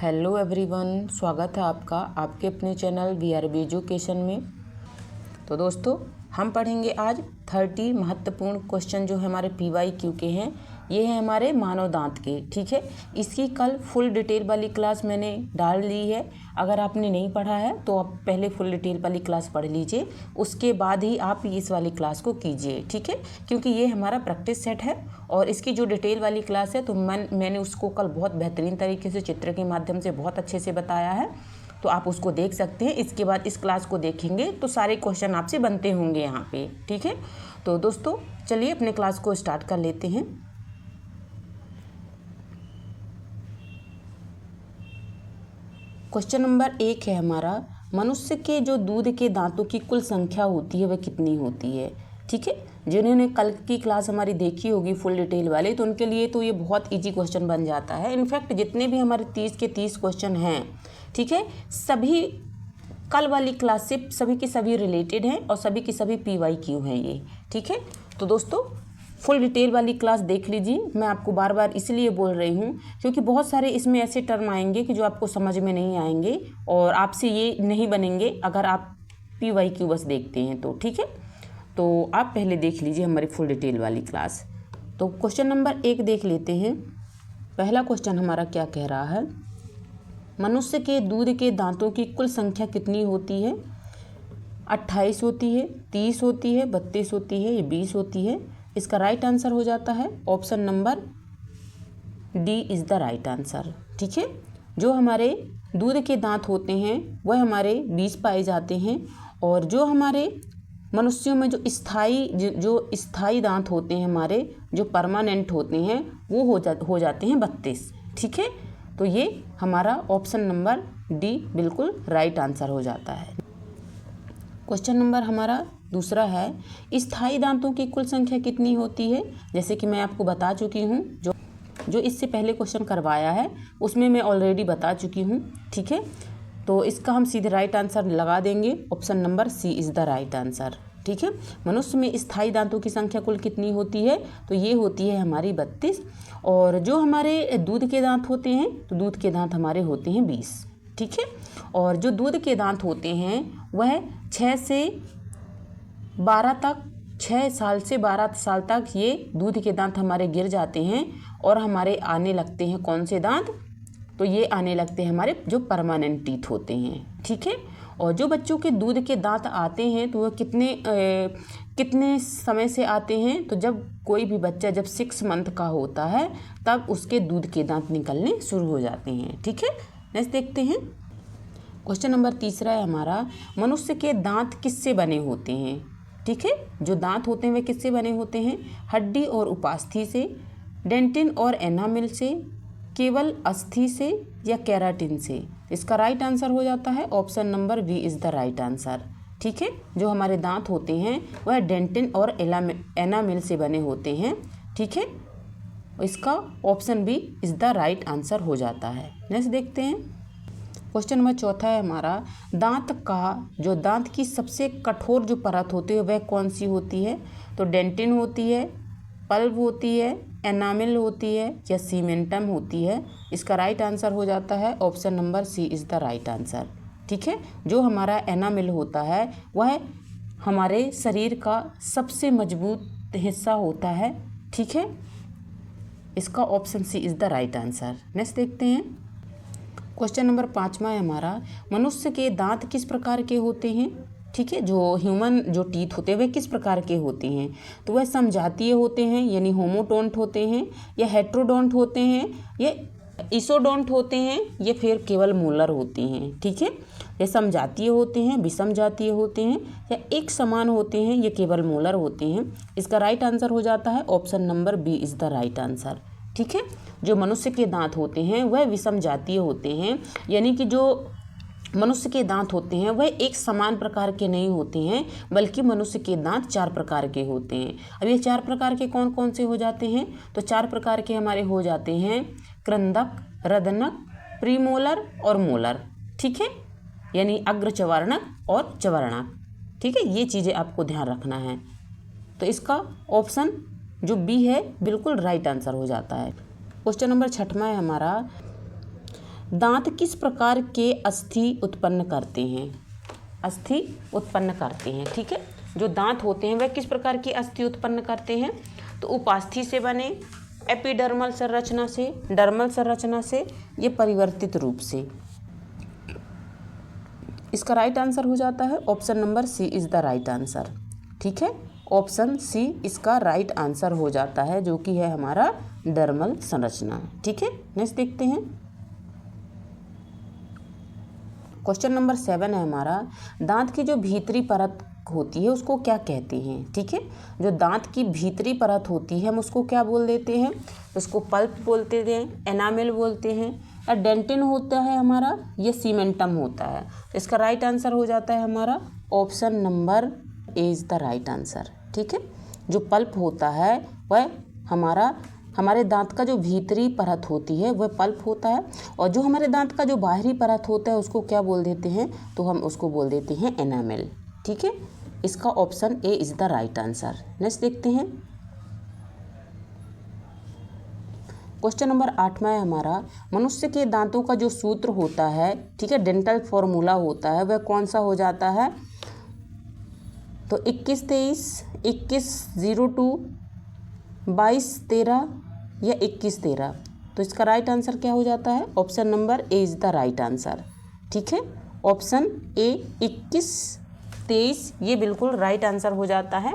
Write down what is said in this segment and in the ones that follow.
Hello everyone, स्वागत है आपका आपके अपने चैनल VRB एजुकेशन में। तो दोस्तों, हम पढ़ेंगे आज 30 महत्वपूर्ण क्वेश्चन जो हमारे PYQ के हैं। ये है हमारे मानव दांत के, ठीक है। इसकी कल फुल डिटेल वाली क्लास मैंने डाल ली है। अगर आपने नहीं पढ़ा है तो आप पहले फुल डिटेल वाली क्लास पढ़ लीजिए, उसके बाद ही आप इस वाली क्लास को कीजिए, ठीक है। क्योंकि ये हमारा प्रैक्टिस सेट है और इसकी जो डिटेल वाली क्लास है तो मैंने उसको कल बहुत बेहतरीन तरीके से चित्र के माध्यम से बहुत अच्छे से बताया है, तो आप उसको देख सकते हैं। इसके बाद इस क्लास को देखेंगे तो सारे क्वेश्चन आपसे बनते होंगे यहाँ पे, ठीक है। तो दोस्तों चलिए अपने क्लास को स्टार्ट कर लेते हैं। क्वेश्चन नंबर 1 है हमारा, मनुष्य के जो दूध के दांतों की कुल संख्या होती है वह कितनी होती है, ठीक है। जिन्होंने कल की क्लास हमारी देखी होगी फुल डिटेल वाली, तो उनके लिए तो ये बहुत इजी क्वेश्चन बन जाता है। इनफैक्ट जितने भी हमारे 30 के 30 क्वेश्चन हैं, ठीक है, सभी कल वाली क्लास से सभी के सभी रिलेटेड हैं और सभी के सभी PYQ हैं ये, ठीक है। तो दोस्तों फुल डिटेल वाली क्लास देख लीजिए। मैं आपको बार बार इसलिए बोल रही हूँ क्योंकि बहुत सारे इसमें ऐसे टर्म आएंगे कि जो आपको समझ में नहीं आएंगे और आपसे ये नहीं बनेंगे अगर आप PYQ बस देखते हैं तो, ठीक है। तो आप पहले देख लीजिए हमारी फुल डिटेल वाली क्लास। तो क्वेश्चन नंबर 1 देख लेते हैं। पहला क्वेश्चन हमारा क्या कह रहा है, मनुष्य के दूध के दांतों की कुल संख्या कितनी होती है। 28 होती है, 30 होती है, 32 होती है, या 20 होती है। इसका राइट आंसर हो जाता है option number D is the right answer, ठीक है। जो हमारे दूध के दांत होते हैं वह हमारे 20 पाए जाते हैं और जो हमारे मनुष्यों में जो स्थाई दांत होते हैं हमारे, जो परमानेंट होते हैं, वो हो जाते हैं 32, ठीक है। तो ये हमारा ऑप्शन नंबर डी बिल्कुल राइट आंसर हो जाता है। क्वेश्चन नंबर हमारा दूसरा है, स्थायी दांतों की कुल संख्या कितनी होती है। जैसे कि मैं आपको बता चुकी हूँ, जो इससे पहले क्वेश्चन करवाया है उसमें मैं ऑलरेडी बता चुकी हूँ, ठीक है। तो इसका हम सीधे राइट आंसर लगा देंगे, option number C is the right answer, ठीक है। मनुष्य में स्थायी दांतों की संख्या कुल कितनी होती है, तो ये होती है हमारी 32। और जो हमारे दूध के दांत होते हैं तो दूध के दांत हमारे होते हैं 20, ठीक है। और जो दूध के दांत होते हैं वह 6 साल से 12 साल तक ये दूध के दांत हमारे गिर जाते हैं और हमारे आने लगते हैं कौन से दांत, तो ये आने लगते हैं हमारे जो परमानेंट टीथ होते हैं, ठीक है। और जो बच्चों के दूध के दांत आते हैं तो वह कितने समय से आते हैं, तो जब कोई भी बच्चा जब 6 मंथ का होता है तब उसके दूध के दांत निकलने शुरू हो जाते हैं, ठीक है। नेक्स्ट देखते हैं। क्वेश्चन नंबर 3 है हमारा, मनुष्य के दांत किससे बने होते हैं, ठीक है। जो दांत होते हैं वे किससे बने होते हैं, हड्डी और उपास्थि से, डेंटिन और एनामिल से, केवल अस्थि से, या केराटिन से। इसका राइट आंसर हो जाता है option number B is the right answer, ठीक है। जो हमारे दांत होते हैं वह डेंटिन और एनामिल से बने होते हैं, ठीक है। इसका option B is the right answer हो जाता है। नेक्स्ट देखते हैं। क्वेश्चन नंबर 4 है हमारा, दांत की सबसे कठोर जो परत होती है वह कौन सी होती है। तो डेंटिन होती है, पल्प होती है, एनामिल होती है, या सीमेंटम होती है। इसका राइट आंसर हो जाता है option number C is the right answer, ठीक है। जो हमारा एनामिल होता है वह हमारे शरीर का सबसे मजबूत हिस्सा होता है, ठीक है। इसका option C is the right answer. Next देखते हैं। क्वेश्चन नंबर 5 है हमारा, मनुष्य के दांत किस प्रकार के होते हैं, ठीक है। जो ह्यूमन जो टीथ होते हैं वे किस प्रकार के होते हैं, तो वह समजातीय होते हैं यानी होमोडोंट होते हैं, या हेट्रोडोंट होते हैं, या इसोडोंट होते हैं, या फिर केवल मोलर होते हैं, ठीक है। ये समजातीय होते हैं, विषम जातीय होते हैं, या एक समान होते हैं, या केवल मोलर होते हैं। इसका राइट आंसर हो जाता है option number B is the right answer, ठीक है। जो मनुष्य के दांत होते हैं वह विषम जातीय होते हैं, यानी कि जो मनुष्य के दांत होते हैं वह एक समान प्रकार के नहीं होते हैं, बल्कि मनुष्य के दांत 4 प्रकार के होते हैं। अब ये 4 प्रकार के कौन कौन से हो जाते हैं, तो 4 प्रकार के हमारे हो जाते हैं क्रंदक, रदनक, प्रीमोलर और मोलर, ठीक है। यानी अग्रचवर्णक और चवर्णक, ठीक है। ये चीज़ें आपको ध्यान रखना है। तो इसका ऑप्शन जो बी है बिल्कुल राइट आंसर हो जाता है। क्वेश्चन नंबर 6 है हमारा, दांत किस प्रकार के अस्थि उत्पन्न करते हैं? अस्थि उत्पन्न करते हैं, ठीक है। जो दांत होते हैं वह किस प्रकार की अस्थि उत्पन्न करते हैं? तो उपास्थि से बने, एपिडर्मल संरचना से, डर्मल संरचना से, ये परिवर्तित रूप से। इसका राइट आंसर हो जाता है option number C is the right answer, ठीक है। ऑप्शन सी इसका राइट आंसर हो जाता है, जो कि है हमारा डर्मल संरचना, ठीक है। नेक्स्ट देखते हैं। क्वेश्चन नंबर 7 है हमारा, दांत की जो भीतरी परत होती है उसको क्या कहते हैं? ठीक है, जो दांत की भीतरी परत होती है हम उसको क्या बोल देते हैं? उसको पल्प बोलते हैं, एनामेल बोलते हैं, या डेंटिन होता है हमारा, ये सीमेंटम होता है। इसका राइट आंसर हो जाता है हमारा option number A is the right answer, ठीक है। जो पल्प होता है वह हमारे दांत का जो भीतरी परत होती है वह पल्प होता है, और जो हमारे दांत का जो बाहरी परत होता है उसको क्या बोल देते हैं? तो हम उसको बोल देते हैं एनामेल, ठीक है। इसका option A is the right answer. Next देखते हैं। क्वेश्चन नंबर 8 है हमारा, मनुष्य के दांतों का जो सूत्र होता है, ठीक है, डेंटल फॉर्मूला होता है, वह कौन सा हो जाता है? तो 21-23, 21-02, 22-13 या 21-13। तो इसका राइट आंसर क्या हो जाता है? Option number A is the right answer, ठीक है। ऑप्शन ए 21-23 ये बिल्कुल राइट आंसर हो जाता है।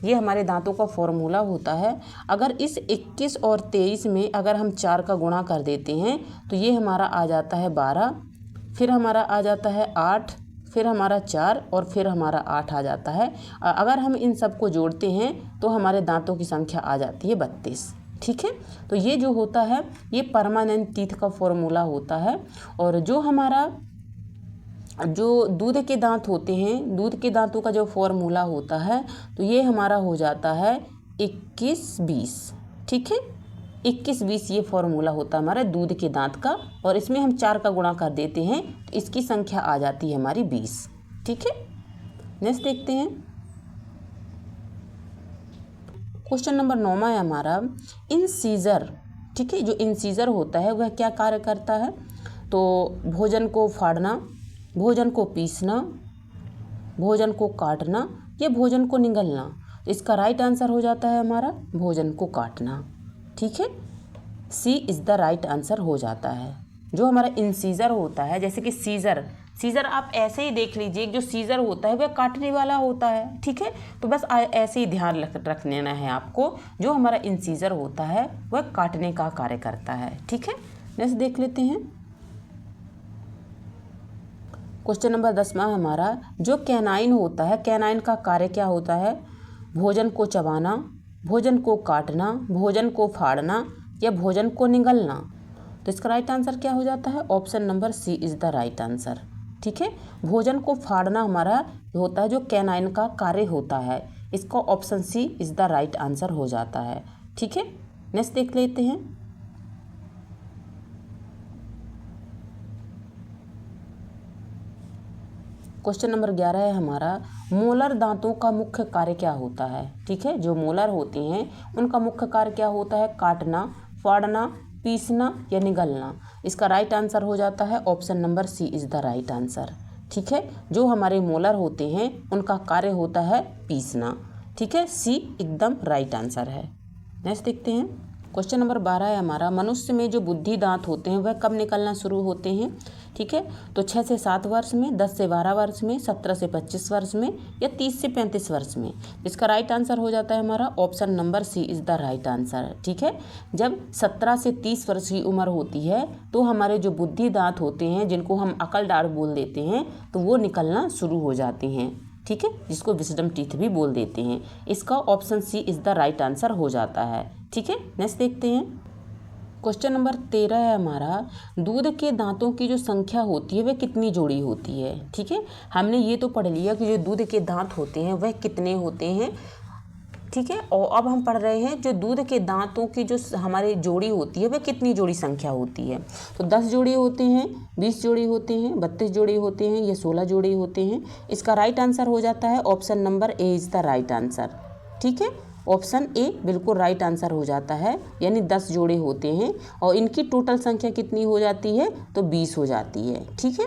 ये हमारे दांतों का फॉर्मूला होता है। अगर इस 21 और 23 में अगर हम 4 का गुणा कर देते हैं तो ये हमारा आ जाता है 12, फिर हमारा आ जाता है 8, फिर हमारा 4 और फिर हमारा 8 आ जाता है। अगर हम इन सब को जोड़ते हैं तो हमारे दांतों की संख्या आ जाती है 32, ठीक है। तो ये जो होता है ये परमानेंट टीथ का फॉर्मूला होता है। और जो हमारा जो दूध के दांत होते हैं, दूध के दांतों का जो फॉर्मूला होता है तो ये हमारा हो जाता है 21-20, ठीक है। 21-20 ये फॉर्मूला होता है हमारे दूध के दांत का, और इसमें हम 4 का गुणा कर देते हैं तो इसकी संख्या आ जाती है हमारी 20, ठीक है। नेक्स्ट देखते हैं। क्वेश्चन नंबर 9 है हमारा, इंसीजर, ठीक है। जो इंसीजर होता है वह क्या कार्य करता है? तो भोजन को फाड़ना, भोजन को पीसना, भोजन को काटना या भोजन को निगलना। इसका राइट आंसर हो जाता है हमारा भोजन को काटना, ठीक है। सी इज़ द राइट आंसर हो जाता है। जो हमारा इंसीजर होता है, जैसे कि सीजर आप ऐसे ही देख लीजिए, जो सीजर होता है वह काटने वाला होता है, ठीक है। तो बस ऐसे ही ध्यान रख लेना है आपको, जो हमारा इंसीजर होता है वह काटने का कार्य करता है, ठीक है। नेक्स्ट देख लेते हैं। क्वेश्चन नंबर 10 हमारा, जो कैनाइन होता है, कैनाइन का कार्य क्या होता है? भोजन को चबाना, भोजन को काटना, भोजन को फाड़ना या भोजन को निगलना। तो इसका राइट आंसर क्या हो जाता है? Option number C is the right answer, ठीक है। भोजन को फाड़ना हमारा होता है जो कैनाइन का कार्य होता है। इसका option C is the right answer हो जाता है, ठीक है। नेक्स्ट देख लेते हैं। क्वेश्चन नंबर 11 है हमारा, मोलर दांतों का मुख्य कार्य क्या होता है? ठीक है, जो मोलर होते हैं उनका मुख्य कार्य क्या होता है? काटना, फाड़ना, पीसना या निगलना। इसका राइट आंसर हो जाता है option number C is the right answer, ठीक है। जो हमारे मोलर होते हैं उनका कार्य होता है पीसना, ठीक है। सी एकदम राइट आंसर है। नेक्स्ट देखते हैं। क्वेश्चन नंबर 12 है हमारा, मनुष्य में जो बुद्धि दांत होते हैं वह कब निकलना शुरू होते हैं? ठीक है, तो 6 से 7 वर्ष में, 10 से 12 वर्ष में, 17 से 25 वर्ष में या 30 से 35 वर्ष में। इसका राइट आंसर हो जाता है हमारा option number C is the right answer, ठीक है। जब 17 से 30 वर्ष की उम्र होती है तो हमारे जो बुद्धि दांत होते हैं, जिनको हम अकल दाढ़ बोल देते हैं, तो वो निकलना शुरू हो जाते हैं, ठीक है, जिसको विजडम टीथ भी बोल देते हैं। इसका option C is the right answer हो जाता है, ठीक है। नेक्स्ट देखते हैं। क्वेश्चन नंबर 13 है हमारा, दूध के दांतों की जो संख्या होती है वह कितनी जोड़ी होती है? ठीक है, हमने ये तो पढ़ लिया कि जो दूध के दांत होते हैं वह कितने होते हैं, ठीक है। और अब हम पढ़ रहे हैं जो दूध के दांतों की जो हमारी जोड़ी होती है वह कितनी जोड़ी संख्या होती है। तो 10 जोड़ी होते हैं, 20 जोड़ी होते हैं, 32 जोड़ी होते हैं या 16 जोड़ी होते हैं। इसका राइट आंसर हो जाता है option number A is the right answer, ठीक है। ऑप्शन ए बिल्कुल राइट आंसर हो जाता है, यानी 10 जोड़े होते हैं और इनकी टोटल संख्या कितनी हो जाती है, तो 20 हो जाती है। ठीक है।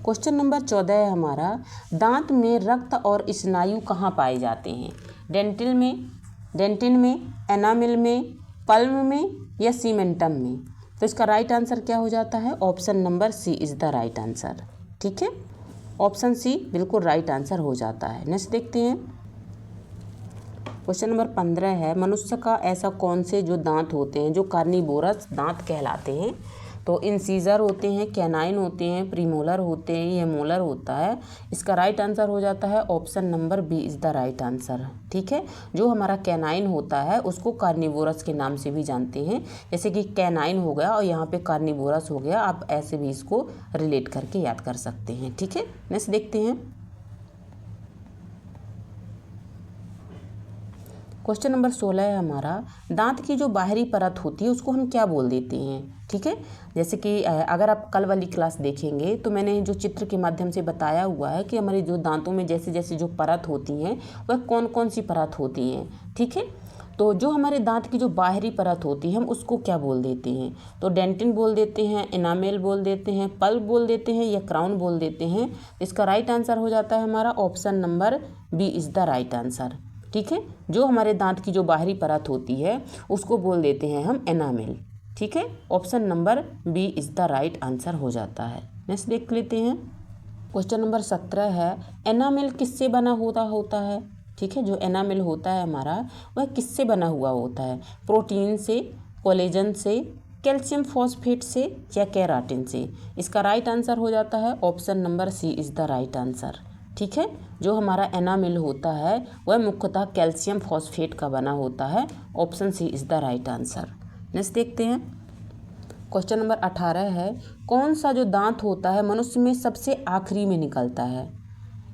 क्वेश्चन नंबर 14 है हमारा, दांत में रक्त और स्नायु कहाँ पाए जाते हैं? डेंटिन में, एनामिल में, पल्म में या सीमेंटम में? तो इसका राइट आंसर क्या हो जाता है? Option number C is the right answer. ठीक है, ऑप्शन सी बिल्कुल राइट आंसर हो जाता है। नेक्स्ट देखते हैं। क्वेश्चन नंबर 15 है, मनुष्य का ऐसा कौन से जो दांत होते हैं जो कार्निवोरस दांत कहलाते हैं? तो इंसीजर होते हैं, कैनाइन होते हैं, प्रीमोलर होते हैं या मोलर होता है? इसका राइट आंसर हो जाता है option number B is the right answer. ठीक है, जो हमारा कैनाइन होता है उसको कार्निवोरस के नाम से भी जानते हैं, जैसे कि कैनाइन हो गया और यहाँ पे कार्निवोरस हो गया, आप ऐसे भी इसको रिलेट करके याद कर सकते हैं। ठीक है, नेक्स्ट देखते हैं। क्वेश्चन नंबर 16 है हमारा, दांत की जो बाहरी परत होती है उसको हम क्या बोल देते हैं? ठीक है, जैसे कि अगर आप कल वाली क्लास देखेंगे तो मैंने जो चित्र के माध्यम से बताया हुआ है कि हमारे जो दांतों में जैसे जैसे जो परत होती हैं वह कौन कौन सी परत होती हैं। ठीक है, तो जो हमारे दांत की जो बाहरी परत होती है हम उसको क्या बोल देते हैं? तो डेंटिन बोल देते हैं, एनामेल बोल देते हैं, पल्प बोल देते हैं या क्राउन बोल देते हैं? इसका राइट आंसर हो जाता है हमारा option number B is the right answer. ठीक है, जो हमारे दांत की जो बाहरी परत होती है उसको बोल देते हैं हम एनामेल। ठीक है, option number B is the right answer हो जाता है। नेक्स्ट देख लेते हैं। क्वेश्चन नंबर 17 है, एनामेल किससे बना होता है? ठीक है, जो एनामेल होता है हमारा वह किससे बना हुआ होता है? प्रोटीन से, कोलेजन से, कैल्शियम फॉस्फेट से या केराटिन से? इसका राइट आंसर हो जाता है option number C is the right answer. ठीक है, जो हमारा एनामेल होता है वह मुख्यतः कैल्शियम फॉस्फेट का बना होता है, option C is the right answer. Next देखते हैं। क्वेश्चन नंबर 18 है, कौन सा जो दांत होता है मनुष्य में सबसे आखिरी में निकलता है?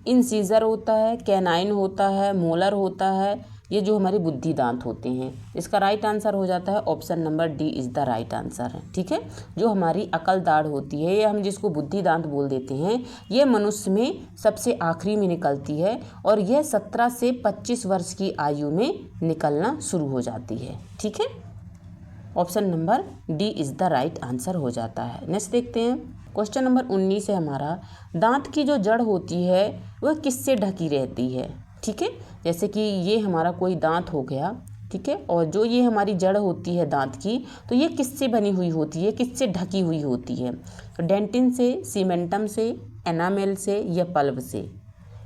इंसीजर होता है, कैनाइन होता है, मोलर होता है, ये जो हमारे बुद्धि दांत होते हैं? इसका राइट आंसर हो जाता है option number D is the right answer. ठीक है, जो हमारी अकल दाढ़ होती है या हम जिसको बुद्धि दांत बोल देते हैं, ये मनुष्य में सबसे आखिरी में निकलती है और यह 17 से 25 वर्ष की आयु में निकलना शुरू हो जाती है। ठीक है, option number D is the right answer हो जाता है। नेक्स्ट देखते हैं। क्वेश्चन नंबर 19 है हमारा, दांत की जो जड़ होती है वह किससे ढकी रहती है? ठीक है, जैसे कि ये हमारा कोई दांत हो गया, ठीक है, और जो ये हमारी जड़ होती है दांत की, तो ये किससे बनी हुई होती है, किससे ढकी हुई होती है? तो डेंटिन से, सीमेंटम से, एनामेल से या पल्प से?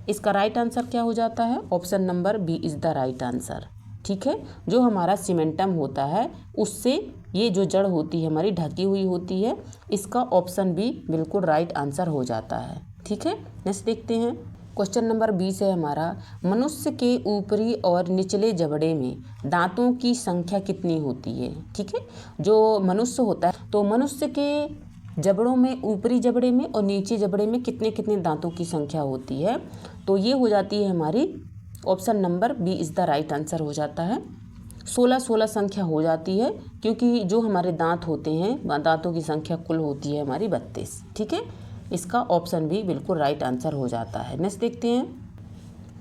इसका राइट आंसर क्या हो जाता है? Option number B is the right answer. ठीक है, जो हमारा सीमेंटम होता है उससे ये जो जड़ होती है हमारी ढकी हुई होती है, इसका ऑप्शन बी बिल्कुल राइट आंसर हो जाता है। ठीक है, नेक्स्ट देखते हैं। क्वेश्चन नंबर 20 है हमारा, मनुष्य के ऊपरी और निचले जबड़े में दांतों की संख्या कितनी होती है? ठीक है, जो मनुष्य होता है तो मनुष्य के जबड़ों में, ऊपरी जबड़े में और नीचे जबड़े में कितने कितने दांतों की संख्या होती है? तो ये हो जाती है हमारी option number B is the right answer हो जाता है। 16 संख्या हो जाती है, क्योंकि जो हमारे दांत होते हैं दांतों की संख्या कुल होती है हमारी 32। ठीक है, इसका ऑप्शन भी बिल्कुल राइट आंसर हो जाता है। नेक्स्ट देखते हैं।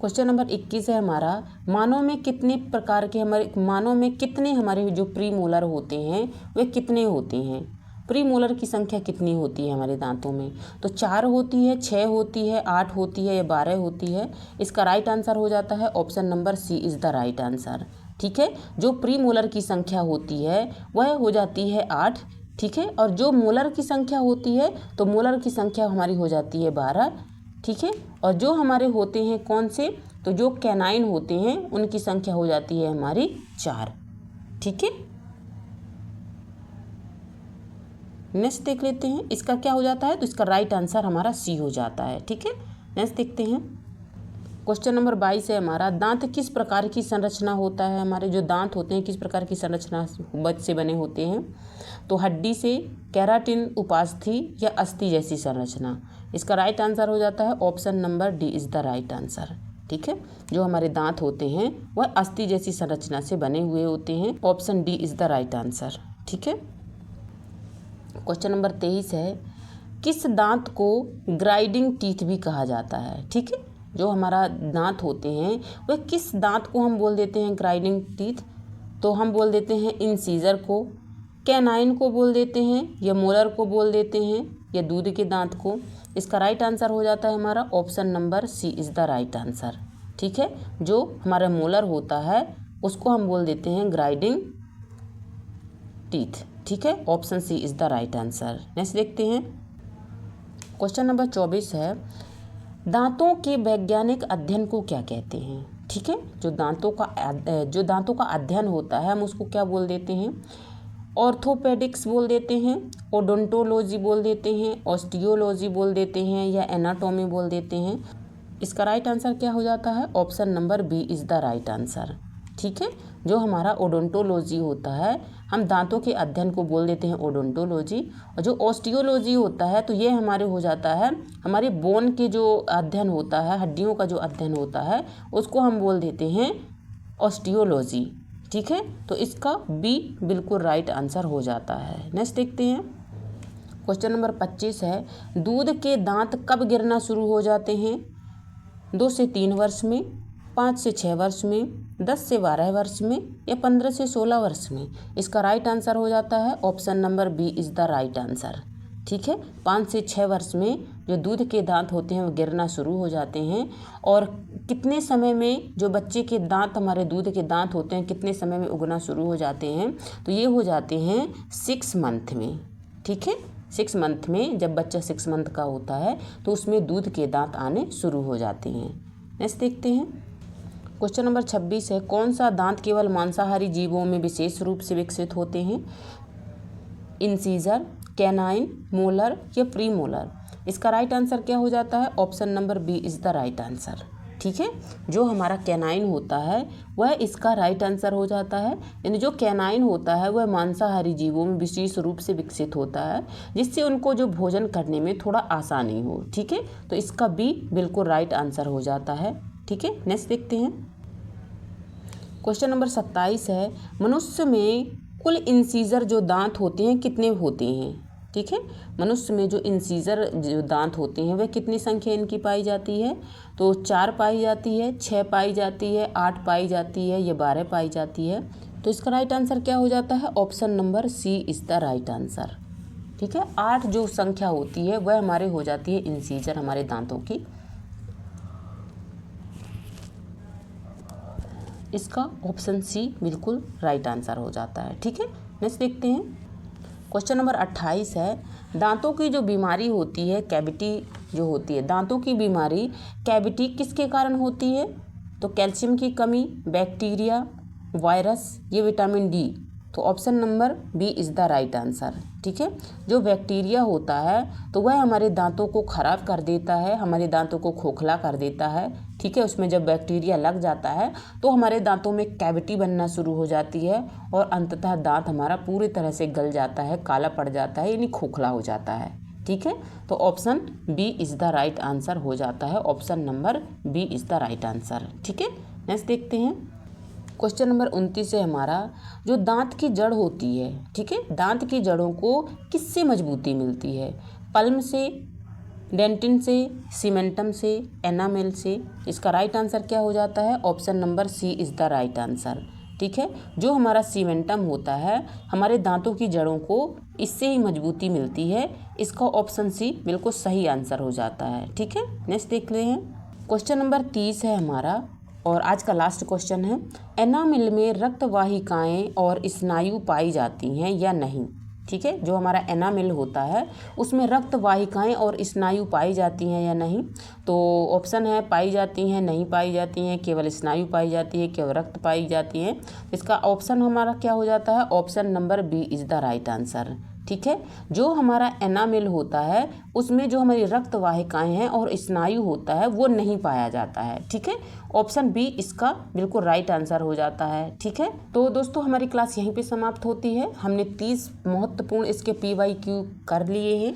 क्वेश्चन नंबर 21 है हमारा, मानव में कितने हमारे जो प्रीमोलर होते हैं वे कितने होते हैं? प्रीमोलर की संख्या कितनी होती है हमारे दांतों में? तो 4 होती है, 6 होती है, 8 होती है या 12 होती है? इसका राइट आंसर हो जाता है option number C is the right answer. ठीक है, जो प्रीमोलर की संख्या होती है वह हो जाती है 8। ठीक है, और जो मोलर की संख्या होती है तो मोलर की संख्या हमारी हो जाती है 12। ठीक है, और जो हमारे होते हैं कौन से, तो जो कैनाइन होते हैं उनकी संख्या हो जाती है हमारी 4। ठीक है, नेक्स्ट देख लेते हैं इसका क्या हो जाता है। तो इसका राइट आंसर हमारा सी हो जाता है। ठीक है, नेक्स्ट देखते हैं। क्वेश्चन नंबर 22 है हमारा, दांत किस प्रकार की संरचना होता है? हमारे जो दांत होते हैं किस प्रकार की संरचना से बने होते हैं? तो हड्डी से, केराटिन, उपास्थि या अस्थि जैसी संरचना? इसका राइट आंसर हो जाता है option number D is the right answer. ठीक है, जो हमारे दांत होते हैं वह अस्थि जैसी संरचना से बने हुए होते हैं, option D is the right answer. ठीक है, क्वेश्चन नंबर 23 है, किस दांत को ग्राइंडिंग टीथ भी कहा जाता है? ठीक है, जो हमारा दांत होते हैं वह किस दांत को हम बोल देते हैं ग्राइंडिंग टीथ? तो हम बोल देते हैं इंसीजर को, कैनाइन को बोल देते हैं, या मोलर को बोल देते हैं, या दूध के दांत को। इसका राइट आंसर हो जाता है हमारा option number C is the right answer. ठीक है, जो हमारा मोलर होता है उसको हम बोल देते हैं ग्राइंडिंग टीथ। ठीक है, option C is the right answer. Next देखते हैं, क्वेश्चन नंबर 24 है, दांतों के वैज्ञानिक अध्ययन को क्या कहते हैं? ठीक है, जो दांतों का अध्ययन होता है हम उसको क्या बोल देते हैं? ऑर्थोपेडिक्स बोल देते हैं, ओडोंटोलॉजी बोल देते हैं, ऑस्टियोलॉजी बोल देते हैं, या एनाटॉमी बोल देते हैं। इसका राइट आंसर क्या हो जाता है? Option number B is the right answer. ठीक है, जो हमारा ओडोंटोलॉजी होता है हम दांतों के अध्ययन को बोल देते हैं ओडोंटोलॉजी, और जो ऑस्टियोलॉजी होता है तो ये हमारे हो जाता है हमारे बोन के जो अध्ययन होता है, हड्डियों का जो अध्ययन होता है उसको हम बोल देते हैं ऑस्टियोलॉजी। ठीक है, तो इसका बी बिल्कुल राइट आंसर हो जाता है। नेक्स्ट देखते हैं, क्वेश्चन नंबर 25 है, दूध के दांत कब गिरना शुरू हो जाते हैं? 2 से 3 वर्ष में, 5 से 6 वर्ष में, 10 से 12 वर्ष में, या 15 से 16 वर्ष में। इसका राइट आंसर हो जाता है option number B is the right answer. ठीक है, 5 से 6 वर्ष में जो दूध के दांत होते हैं वो गिरना शुरू हो जाते हैं। और कितने समय में जो बच्चे के दांत, हमारे दूध के दांत होते हैं, कितने समय में उगना शुरू हो जाते हैं? तो ये हो जाते हैं 6 मंथ में। ठीक है, 6 मंथ में जब बच्चा 6 मंथ का होता है तो उसमें दूध के दांत आने शुरू हो जाते हैं। नेक्स्ट देखते हैं, क्वेश्चन नंबर 26 है, कौन सा दांत केवल मांसाहारी जीवों में विशेष रूप से विकसित होते हैं? इंसीजर, कैनाइन, मोलर, या प्री मोलर। इसका राइट आंसर क्या हो जाता है? Option number B is the right answer. ठीक है, जो हमारा कैनाइन होता है वह इसका राइट आंसर हो जाता है। यानी जो कैनाइन होता है वह मांसाहारी जीवों में विशेष रूप से विकसित होता है, जिससे उनको जो भोजन करने में थोड़ा आसानी हो। ठीक है, तो इसका बी बिल्कुल राइट आंसर हो जाता है। ठीक है, नेक्स्ट देखते हैं, क्वेश्चन नंबर 27 है, मनुष्य में कुल इंसीजर जो दांत होते हैं कितने होते हैं? ठीक है, मनुष्य में जो इंसीजर जो दांत होते हैं वह कितनी संख्या इनकी पाई जाती है? तो 4 पाई जाती है, 6 पाई जाती है, 8 पाई जाती है, या 12 पाई जाती है। तो इसका राइट आंसर क्या हो जाता है? Option number C is the right answer. ठीक है, 8 जो संख्या होती है वह हमारे हो जाती है इंसीजर हमारे दांतों की। इसका ऑप्शन सी बिल्कुल राइट आंसर हो जाता है। ठीक है, नेक्स्ट देखते हैं, क्वेश्चन नंबर 28 है, दांतों की जो बीमारी होती है, कैविटी जो होती है, दांतों की बीमारी कैविटी किसके कारण होती है? तो कैल्शियम की कमी, बैक्टीरिया, वायरस, या विटामिन डी। तो option number B is the right answer. ठीक है, जो बैक्टीरिया होता है तो वह हमारे दांतों को ख़राब कर देता है, हमारे दांतों को खोखला कर देता है। ठीक है, उसमें जब बैक्टीरिया लग जाता है तो हमारे दांतों में कैविटी बनना शुरू हो जाती है और अंततः दांत हमारा पूरी तरह से गल जाता है, काला पड़ जाता है, यानी खोखला हो जाता है। ठीक है, तो option B is the right answer हो जाता है। Option number B is the right answer. ठीक है, नेक्स्ट देखते हैं, क्वेश्चन नंबर 29 है हमारा, जो दांत की जड़ होती है, ठीक है, दांत की जड़ों को किससे मजबूती मिलती है? पल्म से, डेंटिन से, सीमेंटम से, एनामेल से। इसका राइट आंसर क्या हो जाता है? Option number C is the right answer. ठीक है, जो हमारा सीमेंटम होता है हमारे दांतों की जड़ों को इससे ही मजबूती मिलती है। इसका ऑप्शन सी बिल्कुल सही आंसर हो जाता है। ठीक है, नेक्स्ट देख रहे हैं, क्वेश्चन नंबर 30 है हमारा और आज का लास्ट क्वेश्चन है, एनामिल में रक्त वाहिकाएँ और स्नायु पाई जाती हैं या नहीं? ठीक है, जो हमारा एनामिल होता है उसमें रक्त वाहिकाएँ और स्नायु पाई जाती हैं या नहीं? तो ऑप्शन है पाई जाती हैं, नहीं पाई जाती हैं, केवल स्नायु पाई जाती है, केवल रक्त पाई जाती है। इसका ऑप्शन हमारा क्या हो जाता है? Option number B is the right answer. ठीक है, जो हमारा एनामिल होता है उसमें जो हमारी रक्त वाहिकाएँ हैं और स्नायु होता है वो नहीं पाया जाता है। ठीक है, ऑप्शन बी इसका बिल्कुल राइट आंसर हो जाता है। ठीक है, तो दोस्तों हमारी क्लास यहीं पे समाप्त होती है। हमने 30 महत्वपूर्ण इसके PYQ कर लिए हैं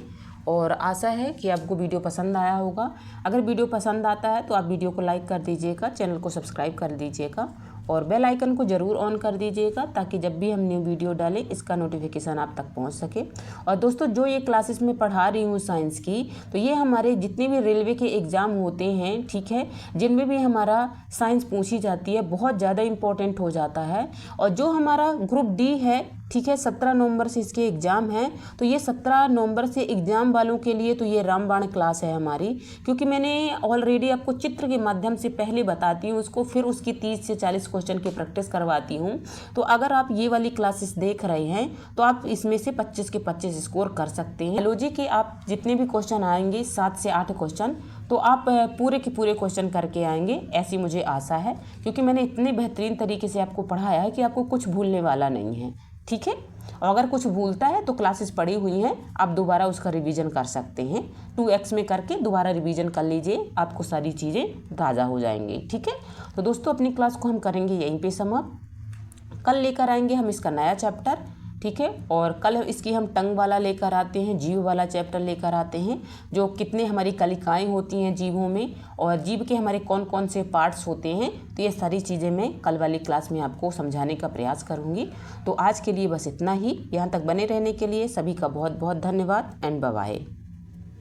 और आशा है कि आपको वीडियो पसंद आया होगा। अगर वीडियो पसंद आता है तो आप वीडियो को लाइक कर दीजिएगा, चैनल को सब्सक्राइब कर दीजिएगा और बेल आइकन को ज़रूर ऑन कर दीजिएगा ताकि जब भी हम न्यू वीडियो डालें इसका नोटिफिकेशन आप तक पहुंच सके। और दोस्तों जो ये क्लासेस में पढ़ा रही हूँ साइंस की, तो ये हमारे जितने भी रेलवे के एग्ज़ाम होते हैं, ठीक है, जिनमें भी हमारा साइंस पूछी जाती है, बहुत ज़्यादा इम्पोर्टेंट हो जाता है। और जो हमारा ग्रुप डी है, ठीक है, 17 नवंबर से इसके एग्ज़ाम हैं, तो ये 17 नवंबर से एग्ज़ाम वालों के लिए तो ये रामबाण क्लास है हमारी, क्योंकि मैंने ऑलरेडी आपको चित्र के माध्यम से पहले बताती हूँ उसको, फिर उसकी 30 से 40 क्वेश्चन की प्रैक्टिस करवाती हूँ। तो अगर आप ये वाली क्लासेस देख रहे हैं तो आप इसमें से 25 के 25 स्कोर कर सकते हैं। बायोलॉजी के आप जितने भी क्वेश्चन आएंगे 7 से 8 क्वेश्चन, तो आप पूरे के पूरे क्वेश्चन करके आएंगे, ऐसी मुझे आशा है, क्योंकि मैंने इतने बेहतरीन तरीके से आपको पढ़ाया है कि आपको कुछ भूलने वाला नहीं है, ठीक है। और अगर कुछ भूलता है तो क्लासेस पड़ी हुई हैं, आप दोबारा उसका रिवीजन कर सकते हैं। 2x में करके दोबारा रिवीजन कर लीजिए, आपको सारी चीज़ें ताज़ा हो जाएंगी, ठीक है। तो दोस्तों अपनी क्लास को हम करेंगे यहीं पे समाप्त। कल लेकर आएंगे हम इसका नया चैप्टर, ठीक है। और कल इसकी हम टंग वाला लेकर आते हैं, जीव वाला चैप्टर लेकर आते हैं, जो कितने हमारी कलिकाएं होती हैं जीवों में, और जीव के हमारे कौन कौन से पार्ट्स होते हैं। तो ये सारी चीज़ें मैं कल वाली क्लास में आपको समझाने का प्रयास करूँगी। तो आज के लिए बस इतना ही। यहाँ तक बने रहने के लिए सभी का बहुत बहुत धन्यवाद एंड बाय बाय।